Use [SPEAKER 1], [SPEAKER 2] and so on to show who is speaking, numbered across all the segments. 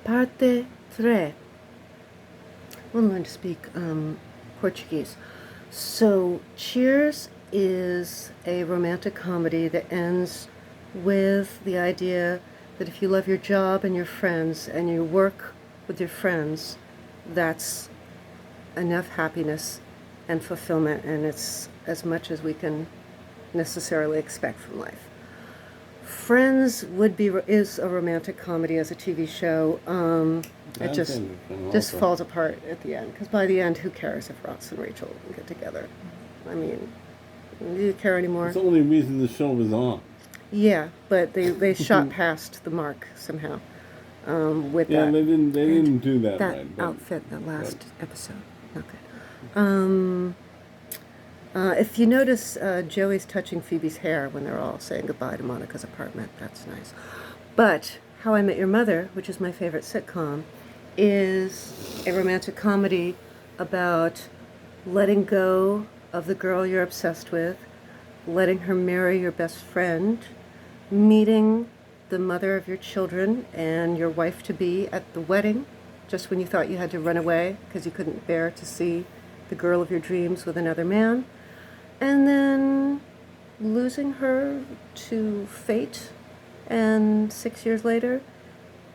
[SPEAKER 1] Parte 3. We'll learn to speak Portuguese. So, Cheers is a romantic comedy that ends with the idea that if you love your job and your friends and you work with your friends, that's enough happiness and fulfillment, and it's as much as we can necessarily expect from life. Friends is a romantic comedy as a TV show. It just falls apart at the end, because by the end, who cares if Ross and Rachel get together? I mean, do you care anymore?
[SPEAKER 2] It's the only reason the show was on.
[SPEAKER 1] Yeah, but they shot past the mark somehow with that.
[SPEAKER 2] Yeah, they didn't do that right.
[SPEAKER 1] Outfit in the last episode. Okay. If you notice, Joey's touching Phoebe's hair when they're all saying goodbye to Monica's apartment. That's nice. But How I Met Your Mother, which is my favorite sitcom, is a romantic comedy about letting go of the girl you're obsessed with, letting her marry your best friend, meeting the mother of your children and your wife-to-be at the wedding, just when you thought you had to run away because you couldn't bear to see the girl of your dreams with another man, and then losing her to fate, and 6 years later,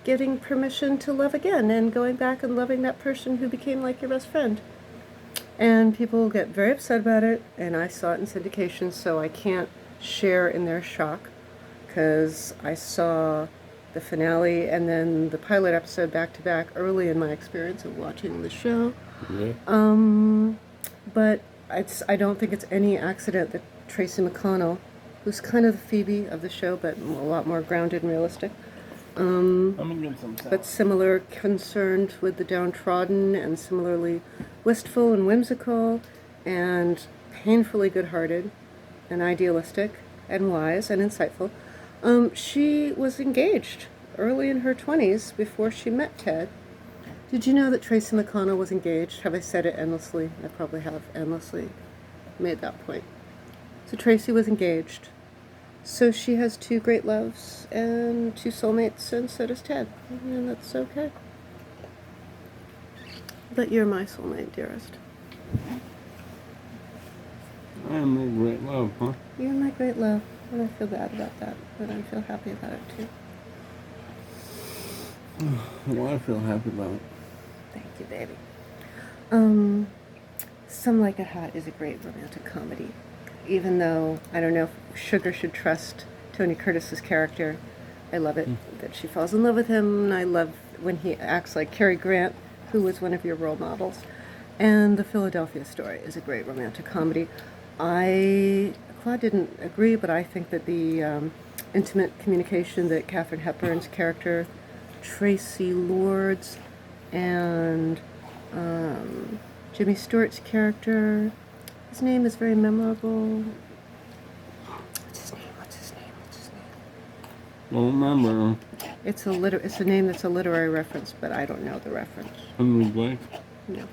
[SPEAKER 1] getting permission to love again and going back and loving that person who became like your best friend. And people get very upset about it, and I saw it in syndication, so I can't share in their shock, because I saw the finale and then the pilot episode back to back early in my experience of watching the show.
[SPEAKER 2] Yeah.
[SPEAKER 1] But I don't think it's any accident that Tracy McConnell, who's kind of the Phoebe of the show, but a lot more grounded and realistic, but similar, concerned with the downtrodden, and similarly wistful and whimsical, and painfully good-hearted, and idealistic, and wise, and insightful. She was engaged early in her 20s before she met Ted. Did you know that Tracy McConnell was engaged? Have I said it endlessly? I probably have endlessly made that point. So Tracy was engaged. So she has two great loves and two soulmates, and so does Ted. And that's okay. But you're my soulmate, dearest.
[SPEAKER 2] I am a great love, huh?
[SPEAKER 1] You're my great love, and I feel bad about that, but I feel happy about it too.
[SPEAKER 2] Well, I feel happy about it.
[SPEAKER 1] Thank you, baby. Some Like It Hot is a great romantic comedy. Even though I don't know if Sugar should trust Tony Curtis's character, I love it that she falls in love with him, and I love when he acts like Cary Grant, who was one of your role models. And The Philadelphia Story is a great romantic comedy. Claude didn't agree, but I think that the intimate communication that Katharine Hepburn's character, Tracy Lords, and Jimmy Stewart's character, his name is very memorable. What's his name?
[SPEAKER 2] Well, remember,
[SPEAKER 1] It's a name that's a literary reference, but I don't know the reference.
[SPEAKER 2] Henry Blake?
[SPEAKER 1] No.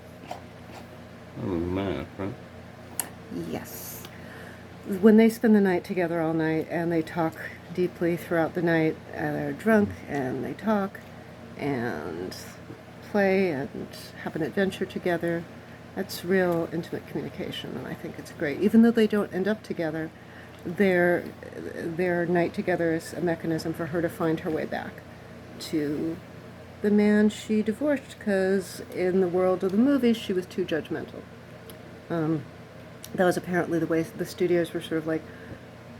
[SPEAKER 2] That was math, right?
[SPEAKER 1] Yes. When they spend the night together all night, and they talk deeply throughout the night, and they're drunk, and they talk, and play, and have an adventure together, that's real intimate communication, and I think it's great. Even though they don't end up together, their night together is a mechanism for her to find her way back to the man she divorced, because in the world of the movie, she was too judgmental. That was apparently the way the studios were sort of like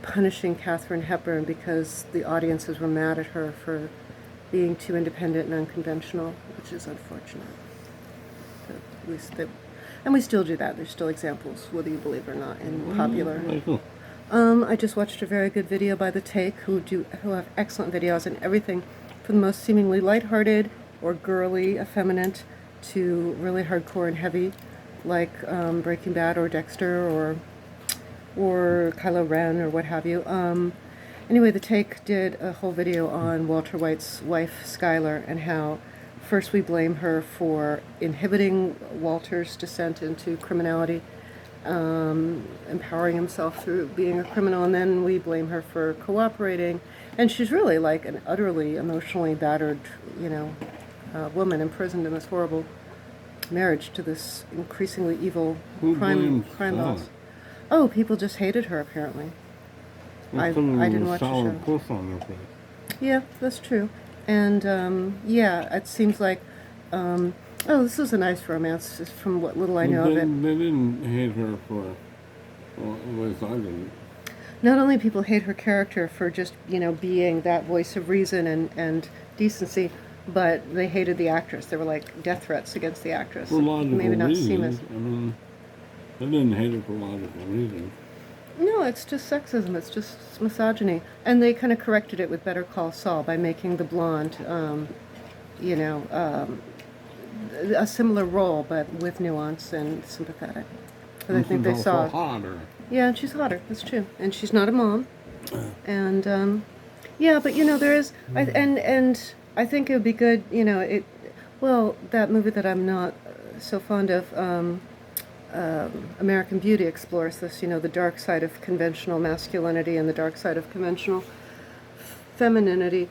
[SPEAKER 1] punishing Katharine Hepburn, because the audiences were mad at her for being too independent and unconventional, which is unfortunate. But at least and we still do that. There's still examples, whether you believe it or not, in popular. I just watched a very good video by The Take, who have excellent videos and everything from the most seemingly lighthearted or girly, effeminate, to really hardcore and heavy, like Breaking Bad or Dexter or Kylo Ren or what have you. Anyway, The Take did a whole video on Walter White's wife, Skylar, and how first we blame her for inhibiting Walter's descent into criminality, empowering himself through being a criminal, and then we blame her for cooperating. And she's really like an utterly emotionally battered, woman imprisoned in this horrible marriage to this increasingly evil
[SPEAKER 2] Who
[SPEAKER 1] crime
[SPEAKER 2] blames
[SPEAKER 1] boss.
[SPEAKER 2] her?
[SPEAKER 1] Oh, people just hated her apparently. I didn't watch the show.
[SPEAKER 2] Sour puss on her face.
[SPEAKER 1] Yeah, that's true. And yeah, it seems like oh, this is a nice romance, just from what little I know of it.
[SPEAKER 2] They didn't hate her for, well, at least I didn't.
[SPEAKER 1] Not only people hate her character for just, being that voice of reason and decency, but they hated the actress. There were like death threats against the actress.
[SPEAKER 2] For logical
[SPEAKER 1] Maybe not
[SPEAKER 2] reasons.
[SPEAKER 1] seem as...
[SPEAKER 2] I mean, they didn't hate her for logical reasons.
[SPEAKER 1] No, it's just sexism. It's just misogyny. And they kind of corrected it with Better Call Saul by making the blonde, a similar role, but with nuance and sympathetic. But I think they
[SPEAKER 2] She's
[SPEAKER 1] saw...
[SPEAKER 2] also hotter.
[SPEAKER 1] Yeah, and she's hotter. That's true. And she's not a mom. And yeah, but there is, and I think it would be good. Well, that movie that I'm not so fond of, American Beauty, explores this. The dark side of conventional masculinity and the dark side of conventional femininity,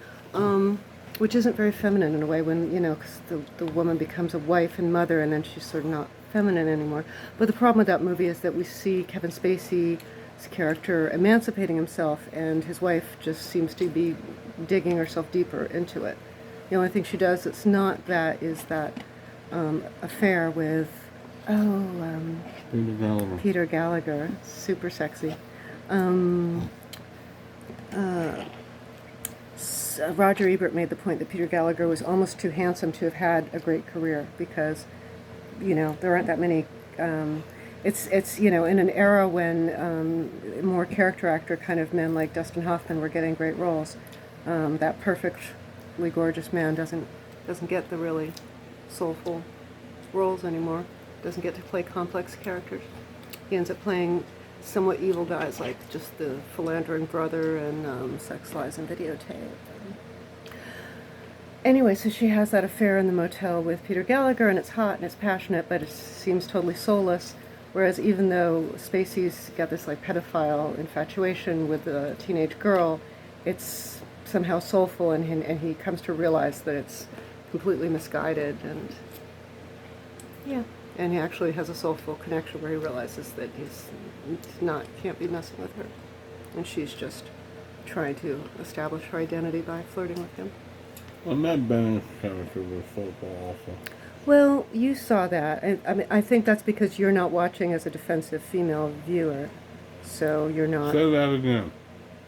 [SPEAKER 1] which isn't very feminine in a way. When because the woman becomes a wife and mother, and then she's sort of not feminine anymore. But the problem with that movie is that we see Kevin Spacey's character emancipating himself, and his wife just seems to be digging herself deeper into it. The only thing she does that's not that is that affair with Peter Gallagher, super sexy. Roger Ebert made the point that Peter Gallagher was almost too handsome to have had a great career because there aren't that many. It's in an era when more character actor kind of men like Dustin Hoffman were getting great roles. That perfectly gorgeous man doesn't get the really soulful roles anymore. Doesn't get to play complex characters. He ends up playing somewhat evil guys like just the philandering brother and Sex, Lies, and Videotape. Anyway, so she has that affair in the motel with Peter Gallagher, and it's hot and it's passionate, but it seems totally soulless. Whereas even though Spacey's got this like pedophile infatuation with a teenage girl, it's somehow soulful, and he comes to realize that it's completely misguided, and yeah, and he actually has a soulful connection where he realizes that can't be messing with her, and she's just trying to establish her identity by flirting with him.
[SPEAKER 2] Well, Matt Bennett's character was soulful also.
[SPEAKER 1] Well, you saw that. I think that's because you're not watching as a defensive female viewer, so you're not...
[SPEAKER 2] Say that again.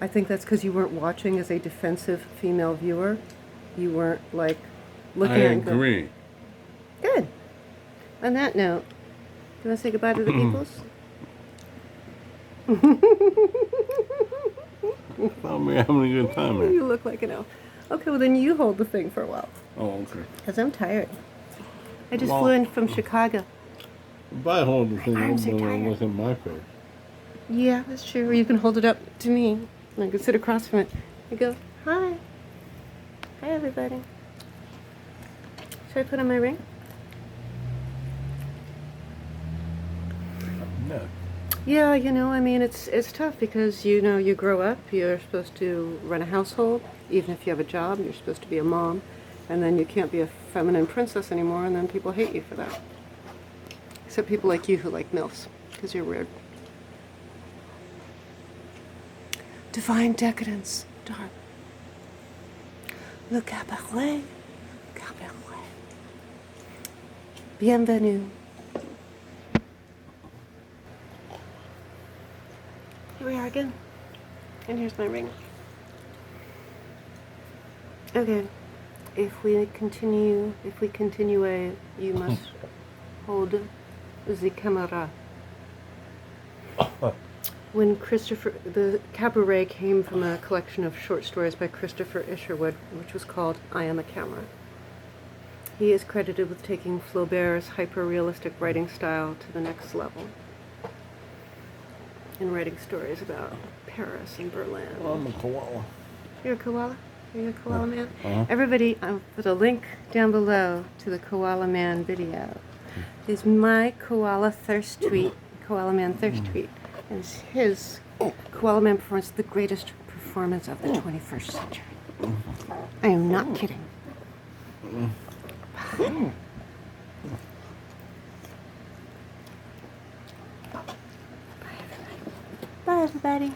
[SPEAKER 1] I think that's because you weren't watching as a defensive female viewer. You weren't, looking
[SPEAKER 2] I
[SPEAKER 1] at...
[SPEAKER 2] agree.
[SPEAKER 1] Good. On that note, do you want to say goodbye to the peoples?
[SPEAKER 2] Thought we were having a good time here.
[SPEAKER 1] You look like an elf. Okay, well then you hold the thing for a while.
[SPEAKER 2] Oh, okay.
[SPEAKER 1] Because I'm tired. I just
[SPEAKER 2] Well-
[SPEAKER 1] flew in from Chicago.
[SPEAKER 2] If I hold the thing
[SPEAKER 1] I'm so
[SPEAKER 2] open,
[SPEAKER 1] tired.
[SPEAKER 2] it wasn't my face.
[SPEAKER 1] Yeah, that's true. Or you can hold it up to me, and I can sit across from it. You go, hi. Hi, everybody. Should I put on my ring?
[SPEAKER 2] No.
[SPEAKER 1] Yeah, it's tough because, you grow up, you're supposed to run a household, even if you have a job, you're supposed to be a mom, and then you can't be a feminine princess anymore, and then people hate you for that. Except people like you who like MILFs, because you're weird. Divine decadence, dark. Le cabaret, cabaret. Bienvenue. Here we are again. And here's my ring. Okay. If we continue, you must hold the camera. When the cabaret came from a collection of short stories by Christopher Isherwood, which was called I Am a Camera. He is credited with taking Flaubert's hyper-realistic writing style to the next level in writing stories about Paris and Berlin.
[SPEAKER 2] Well, I'm a koala.
[SPEAKER 1] You're a koala? Are you a koala man?
[SPEAKER 2] Uh-huh.
[SPEAKER 1] Everybody, I'll put a link down below to the Koala Man video. It's my koala thirst tweet, Koala Man thirst tweet. And it's his Koala Man performance, the greatest performance of the 21st century. I am not kidding. Bye, everybody.